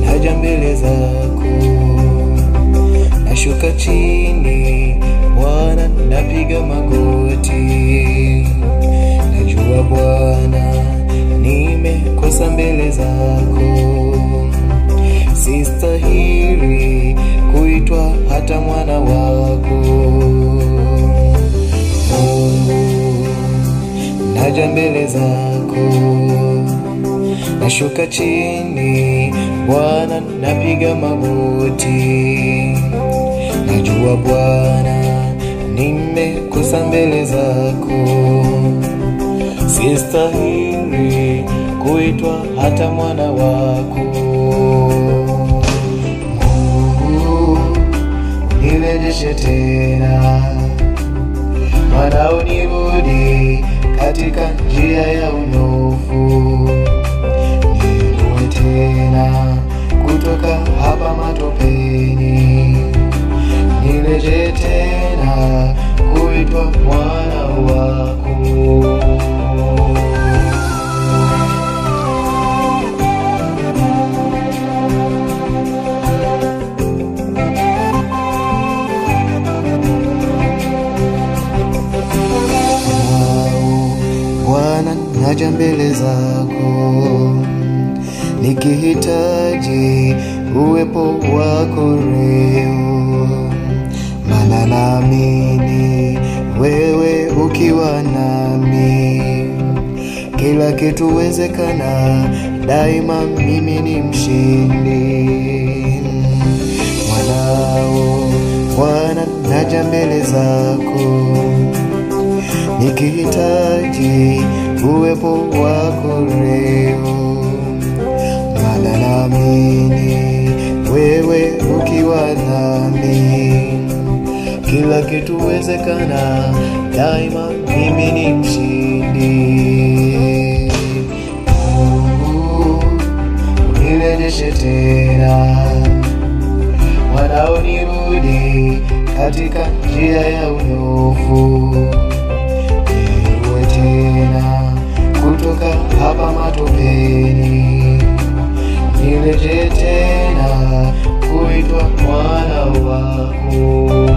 Naja mbele zako, nashuka chini, Bwana napiga magoti. Najua Bwana nimekosa mbele zako, sistahili kuitwa hata mwana wako. Mungu, naja mbele zako, nashuka chini, Bwana napiga magoti. Najua Bwana nimekosa mbele zako, sistahili kuitwa hata mwana wako. Mungu, nirejeshe tena, Bwana unirudi katika njia ya unyofu. Niinue tena kutoka hapa matopeni, nireje tena kuitwa mwana wako. Bwana, naja mbele zako, nikihitaji uwepo wako leo. Maana naamini wewe ukiwa nami, kila kitu wezekana. Daima mimi ni mshindi. Mwanao Bwana, naja mbele zako, nikihitaji uwepo wako leo. Maana naamini wewe ukiwa nami, kila kitu wezekana. Daima mimi ni mshindi. Mungu, unirejeshe tena, Bwana unirudi katika njia ya unyofu. Niinue tena kutoka hapa matopeni, nireje tena kuitwa mwana wako.